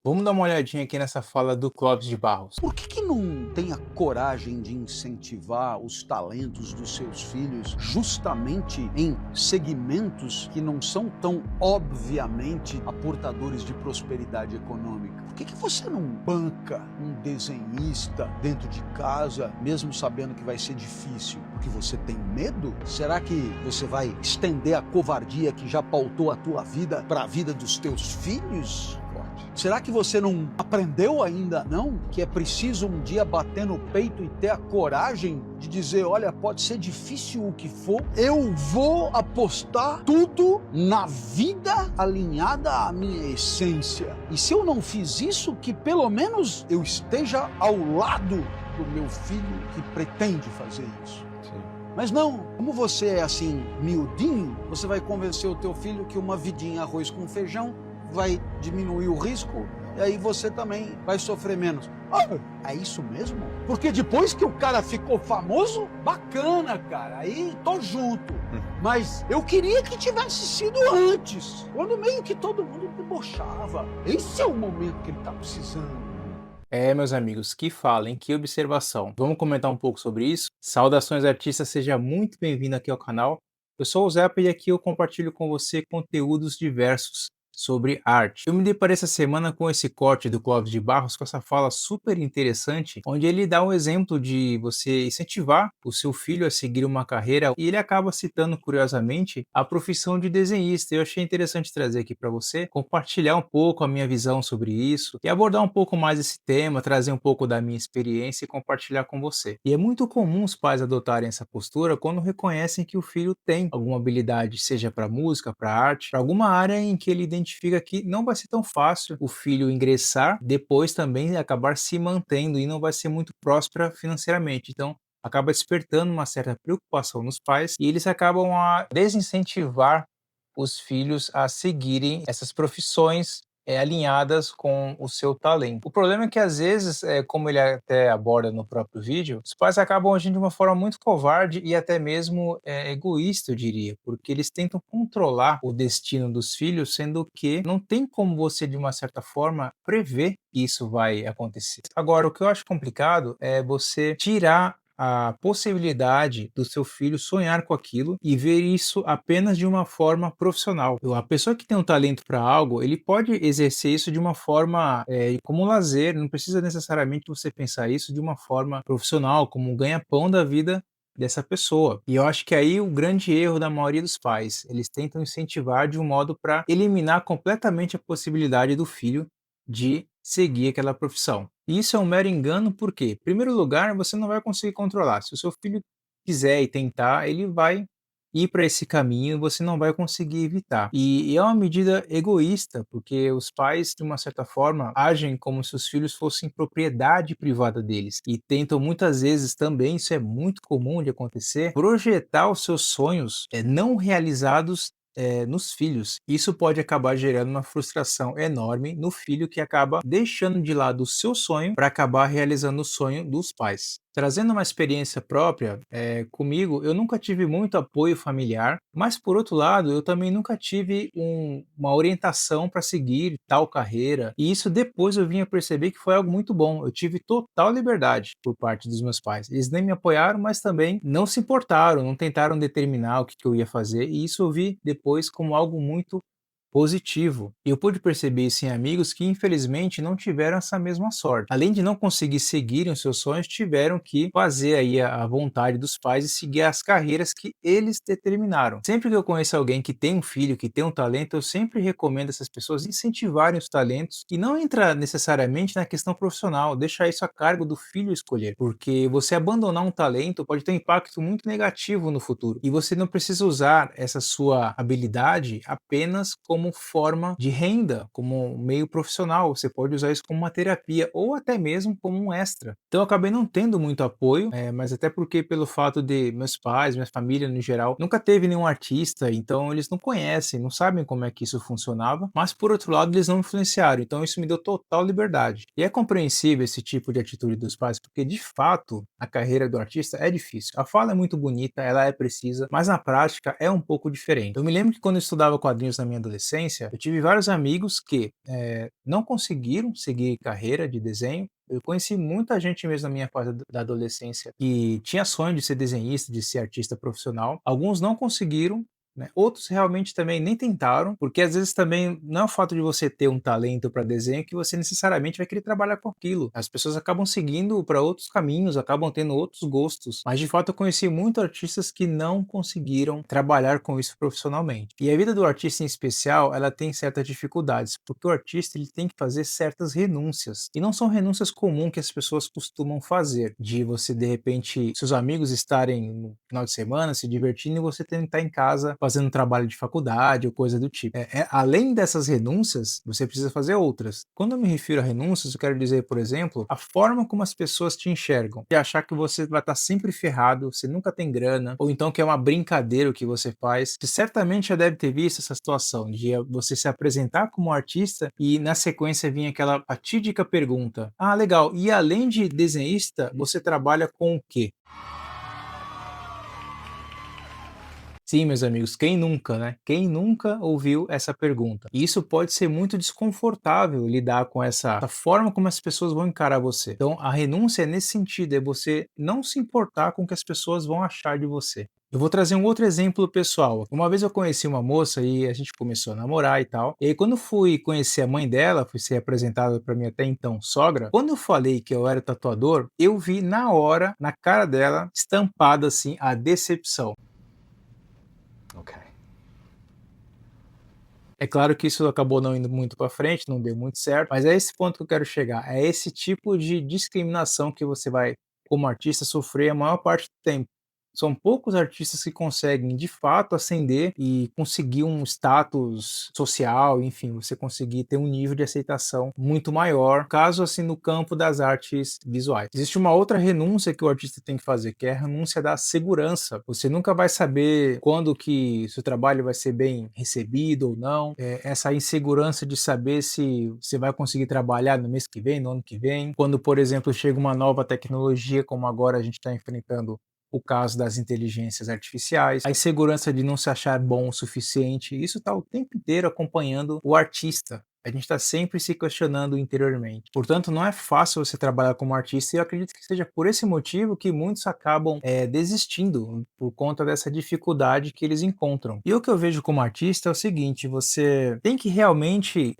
Vamos dar uma olhadinha aqui nessa fala do Clóvis de Barros. Por que não tem a coragem de incentivar os talentos dos seus filhos justamente em segmentos que não são tão obviamente aportadores de prosperidade econômica? Por que você não banca um desenhista dentro de casa, mesmo sabendo que vai ser difícil? Porque você tem medo? Será que você vai estender a covardia que já pautou a tua vida para a vida dos teus filhos? Será que você não aprendeu ainda não? Que é preciso um dia bater no peito e ter a coragem de dizer, olha, pode ser difícil o que for, eu vou apostar tudo na vida alinhada à minha essência. E se eu não fiz isso, que pelo menos eu esteja ao lado do meu filho que pretende fazer isso. Sim. Mas não, como você é assim, miudinho, você vai convencer o teu filho que uma vidinha arroz com feijão vai diminuir o risco e aí você também vai sofrer menos. É isso mesmo? Porque depois que o cara ficou famoso, bacana, cara, aí tô junto. Mas eu queria que tivesse sido antes, quando meio que todo mundo debochava. Esse é o momento que ele tá precisando. Meus amigos, que falem, que observação. Vamos comentar um pouco sobre isso? Saudações artistas, seja muito bem-vindo aqui ao canal. Eu sou o Zepa e aqui eu compartilho com você conteúdos diversos sobre arte. Eu me deparei essa semana com esse corte do Clóvis de Barros, com essa fala super interessante, onde ele dá um exemplo de você incentivar o seu filho a seguir uma carreira e ele acaba citando, curiosamente, a profissão de desenhista. Eu achei interessante trazer aqui para você, compartilhar um pouco a minha visão sobre isso e abordar um pouco mais esse tema, trazer um pouco da minha experiência e compartilhar com você. E é muito comum os pais adotarem essa postura quando reconhecem que o filho tem alguma habilidade, seja para música, para arte, para alguma área em que ele identifica que não vai ser tão fácil o filho ingressar, depois também acabar se mantendo e não vai ser muito próspera financeiramente. Então, acaba despertando uma certa preocupação nos pais e eles acabam a desincentivar os filhos a seguirem essas profissões alinhadas com o seu talento. O problema é que às vezes, como ele até aborda no próprio vídeo, os pais acabam agindo de uma forma muito covarde e até mesmo egoísta, eu diria, porque eles tentam controlar o destino dos filhos, sendo que não tem como você, de uma certa forma, prever que isso vai acontecer. Agora, o que eu acho complicado é você tirar a possibilidade do seu filho sonhar com aquilo e ver isso apenas de uma forma profissional. A pessoa que tem um talento para algo, ele pode exercer isso de uma forma como um lazer, não precisa necessariamente você pensar isso de uma forma profissional, como um ganha-pão da vida dessa pessoa. E eu acho que aí o grande erro da maioria dos pais, eles tentam incentivar de um modo para eliminar completamente a possibilidade do filho de seguir aquela profissão. E isso é um mero engano, porque, em primeiro lugar, você não vai conseguir controlar. Se o seu filho quiser e tentar, ele vai ir para esse caminho e você não vai conseguir evitar. E é uma medida egoísta, porque os pais, de uma certa forma, agem como se os filhos fossem propriedade privada deles e tentam muitas vezes também, isso é muito comum de acontecer, projetar os seus sonhos não realizados nos filhos. Isso pode acabar gerando uma frustração enorme no filho que acaba deixando de lado o seu sonho para acabar realizando o sonho dos pais. Trazendo uma experiência própria, comigo, eu nunca tive muito apoio familiar, mas por outro lado, eu também nunca tive uma orientação para seguir tal carreira, e isso depois eu vim a perceber que foi algo muito bom. Eu tive total liberdade por parte dos meus pais. Eles nem me apoiaram, mas também não se importaram, não tentaram determinar o que eu ia fazer, e isso eu vi depois como algo muito positivo. E eu pude perceber isso em amigos que infelizmente não tiveram essa mesma sorte. Além de não conseguir seguirem os seus sonhos, tiveram que fazer aí a vontade dos pais e seguir as carreiras que eles determinaram. Sempre que eu conheço alguém que tem um filho, que tem um talento, eu sempre recomendo essas pessoas incentivarem os talentos e não entra necessariamente na questão profissional, deixar isso a cargo do filho escolher, porque você abandonar um talento pode ter um impacto muito negativo no futuro e você não precisa usar essa sua habilidade apenas como forma de renda, como um meio profissional. Você pode usar isso como uma terapia ou até mesmo como um extra. Então eu acabei não tendo muito apoio, mas até porque pelo fato de meus pais, minha família no geral, nunca teve nenhum artista, então eles não conhecem, não sabem como é que isso funcionava, mas por outro lado eles não influenciaram, então isso me deu total liberdade. E é compreensível esse tipo de atitude dos pais, porque de fato a carreira do artista é difícil. A fala é muito bonita, ela é precisa, mas na prática é um pouco diferente. Eu me lembro que quando eu estudava quadrinhos na minha adolescência, adolescência, eu tive vários amigos que não conseguiram seguir carreira de desenho. Eu conheci muita gente mesmo na minha fase da adolescência que tinha sonho de ser desenhista, de ser artista profissional. Alguns não conseguiram, né? Outros realmente também nem tentaram, porque às vezes também não é o fato de você ter um talento para desenho que você necessariamente vai querer trabalhar com aquilo. As pessoas acabam seguindo para outros caminhos, acabam tendo outros gostos. Mas de fato eu conheci muitos artistas que não conseguiram trabalhar com isso profissionalmente. E a vida do artista em especial, ela tem certas dificuldades, porque o artista ele tem que fazer certas renúncias. E não são renúncias comuns que as pessoas costumam fazer, de você de repente, seus amigos estarem no final de semana se divertindo e você tentar em casa fazendo um trabalho de faculdade ou coisa do tipo. Além dessas renúncias, você precisa fazer outras. Quando eu me refiro a renúncias, eu quero dizer, por exemplo, a forma como as pessoas te enxergam. De achar que você vai estar sempre ferrado, você nunca tem grana, ou então que é uma brincadeira o que você faz. Você certamente já deve ter visto essa situação de você se apresentar como artista e na sequência vir aquela fatídica pergunta: ah, legal, e além de desenhista, você trabalha com o quê? Sim, meus amigos, quem nunca, né? Quem nunca ouviu essa pergunta? E isso pode ser muito desconfortável lidar com essa forma como as pessoas vão encarar você. Então, a renúncia é nesse sentido, é você não se importar com o que as pessoas vão achar de você. Eu vou trazer um outro exemplo pessoal. Uma vez eu conheci uma moça e a gente começou a namorar e tal. E aí, quando eu fui conhecer a mãe dela, fui ser apresentado para minha até então sogra, quando eu falei que eu era tatuador, eu vi na hora, na cara dela, estampada assim, a decepção. Okay. É claro que isso acabou não indo muito para frente, não deu muito certo, mas é esse ponto que eu quero chegar. É esse tipo de discriminação que você vai, como artista, sofrer a maior parte do tempo. São poucos artistas que conseguem, de fato, ascender e conseguir um status social, enfim, você conseguir ter um nível de aceitação muito maior, caso assim no campo das artes visuais. Existe uma outra renúncia que o artista tem que fazer, que é a renúncia da segurança. Você nunca vai saber quando que seu trabalho vai ser bem recebido ou não. Essa insegurança de saber se você vai conseguir trabalhar no mês que vem, no ano que vem. Quando, por exemplo, chega uma nova tecnologia, como agora a gente está enfrentando o caso das inteligências artificiais, a insegurança de não se achar bom o suficiente, isso está o tempo inteiro acompanhando o artista. A gente está sempre se questionando interiormente. Portanto, não é fácil você trabalhar como artista e eu acredito que seja por esse motivo que muitos acabam desistindo por conta dessa dificuldade que eles encontram. E o que eu vejo como artista é o seguinte: você tem que realmente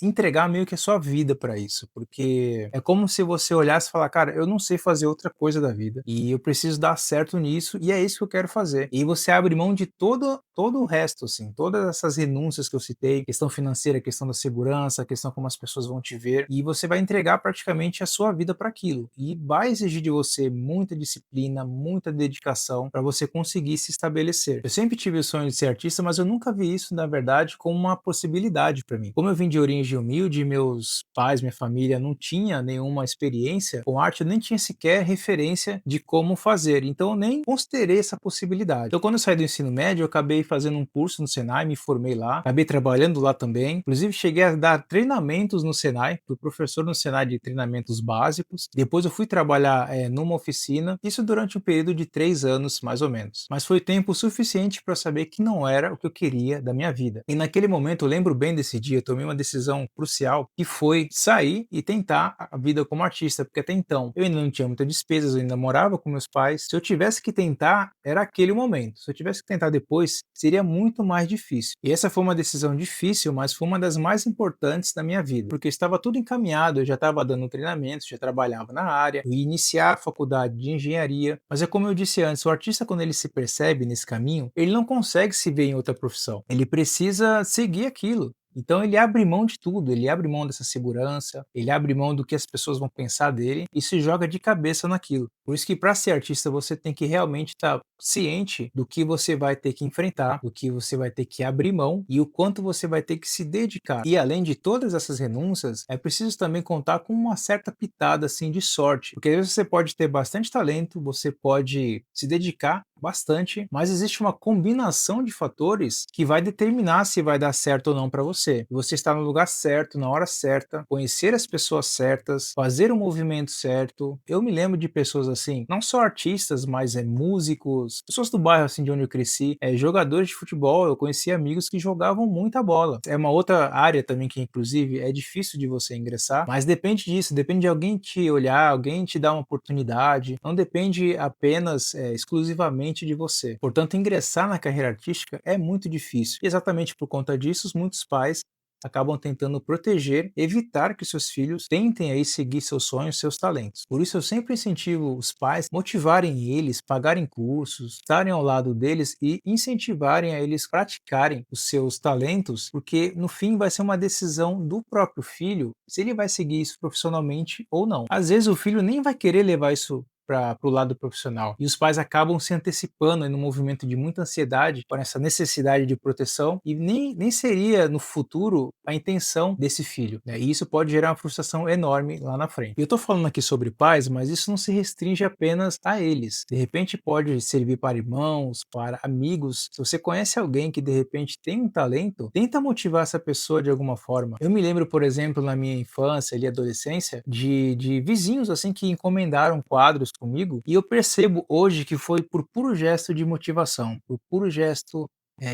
entregar meio que a sua vida para isso, porque é como se você olhasse e falar, cara, eu não sei fazer outra coisa da vida e eu preciso dar certo nisso e é isso que eu quero fazer. E você abre mão de todo o resto, assim, todas essas renúncias que eu citei, questão financeira, questão da segurança, a questão como as pessoas vão te ver, e você vai entregar praticamente a sua vida para aquilo. E vai exigir de você muita disciplina, muita dedicação para você conseguir se estabelecer. Eu sempre tive o sonho de ser artista, mas eu nunca vi isso, na verdade, como uma possibilidade para mim. Como eu vim de origem humilde, meus pais, minha família não tinha nenhuma experiência com arte, eu nem tinha sequer referência de como fazer, então eu nem considerei essa possibilidade. Então, quando eu saí do ensino médio, eu acabei fazendo um curso no Senai, me formei lá, acabei trabalhando lá também, inclusive cheguei a dar treinamentos no Senai, fui professor no Senai de treinamentos básicos, depois eu fui trabalhar numa oficina, isso durante um período de 3 anos, mais ou menos. Mas foi tempo suficiente para saber que não era o que eu queria da minha vida. E naquele momento, eu lembro bem desse dia, eu tomei uma decisão crucial, que foi sair e tentar a vida como artista, porque até então eu ainda não tinha muitas despesas, eu ainda morava com meus pais. Se eu tivesse que tentar, era aquele momento. Se eu tivesse que tentar depois, seria muito mais difícil. E essa foi uma decisão difícil, mas foi uma das mais importantes da minha vida, porque estava tudo encaminhado, eu já estava dando treinamentos, já trabalhava na área, eu ia iniciar a faculdade de engenharia, mas é como eu disse antes, o artista quando ele se percebe nesse caminho, ele não consegue se ver em outra profissão, ele precisa seguir aquilo. Então ele abre mão de tudo, ele abre mão dessa segurança, ele abre mão do que as pessoas vão pensar dele e se joga de cabeça naquilo. Por isso que para ser artista você tem que realmente estar ciente do que você vai ter que enfrentar, do que você vai ter que abrir mão e o quanto você vai ter que se dedicar. E além de todas essas renúncias, é preciso também contar com uma certa pitada assim de sorte, porque às vezes você pode ter bastante talento, você pode se dedicar bastante, mas existe uma combinação de fatores que vai determinar se vai dar certo ou não para você. Você está no lugar certo, na hora certa, conhecer as pessoas certas, fazer o movimento certo. Eu me lembro de pessoas assim, não só artistas, mas músicos, pessoas do bairro assim de onde eu cresci, jogadores de futebol. Eu conheci amigos que jogavam muita bola. É uma outra área também que inclusive é difícil de você ingressar, mas depende disso, depende de alguém te olhar, alguém te dar uma oportunidade, não depende apenas exclusivamente de você. Portanto, ingressar na carreira artística é muito difícil. E exatamente por conta disso, muitos pais acabam tentando proteger, evitar que seus filhos tentem aí seguir seus sonhos, seus talentos. Por isso eu sempre incentivo os pais motivarem eles, pagarem cursos, estarem ao lado deles e incentivarem a eles praticarem os seus talentos, porque no fim vai ser uma decisão do próprio filho se ele vai seguir isso profissionalmente ou não. Às vezes o filho nem vai querer levar isso para o lado profissional. E os pais acabam se antecipando aí no movimento de muita ansiedade, com essa necessidade de proteção, e nem seria no futuro a intenção desse filho, né? E isso pode gerar uma frustração enorme lá na frente. E eu estou falando aqui sobre pais, mas isso não se restringe apenas a eles. De repente pode servir para irmãos, para amigos. Se você conhece alguém que de repente tem um talento, tenta motivar essa pessoa de alguma forma. Eu me lembro, por exemplo, na minha infância e adolescência, de vizinhos assim que encomendaram quadros comigo, e eu percebo hoje que foi por puro gesto de motivação, por puro gesto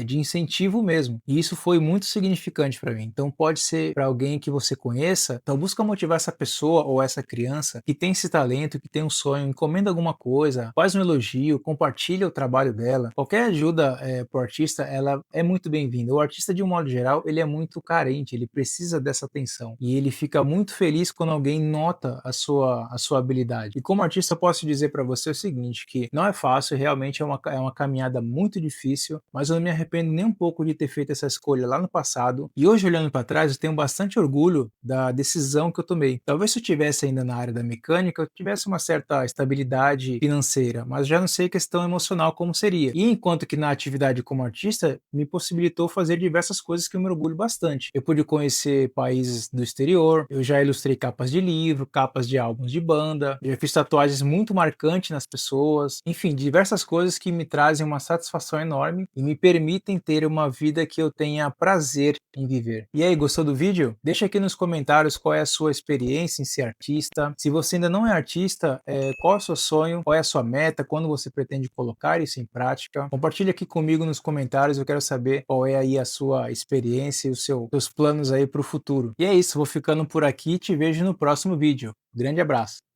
de incentivo mesmo. E isso foi muito significante para mim. Então pode ser para alguém que você conheça, então busca motivar essa pessoa ou essa criança que tem esse talento, que tem um sonho, encomenda alguma coisa, faz um elogio, compartilha o trabalho dela. Qualquer ajuda para o artista, ela é muito bem-vinda. O artista, de um modo geral, ele é muito carente, ele precisa dessa atenção. E ele fica muito feliz quando alguém nota a sua habilidade. E como artista, eu posso dizer para você o seguinte, que não é fácil, realmente é uma caminhada muito difícil, mas eu não me arrependo nem um pouco de ter feito essa escolha lá no passado. E hoje, olhando para trás, eu tenho bastante orgulho da decisão que eu tomei. Talvez se eu tivesse ainda na área da mecânica, eu tivesse uma certa estabilidade financeira, mas já não sei questão emocional como seria. E enquanto que na atividade como artista, me possibilitou fazer diversas coisas que eu me orgulho bastante. Eu pude conhecer países do exterior, eu já ilustrei capas de livro, capas de álbuns de banda, eu já fiz tatuagens muito marcantes nas pessoas, enfim, diversas coisas que me trazem uma satisfação enorme e me permitem ter uma vida que eu tenha prazer em viver. E aí, gostou do vídeo? Deixa aqui nos comentários qual é a sua experiência em ser artista. Se você ainda não é artista, qual é o seu sonho, qual é a sua meta, quando você pretende colocar isso em prática. Compartilha aqui comigo nos comentários, eu quero saber qual é aí a sua experiência e os seus planos aí para o futuro. E é isso, vou ficando por aqui e te vejo no próximo vídeo. Grande abraço!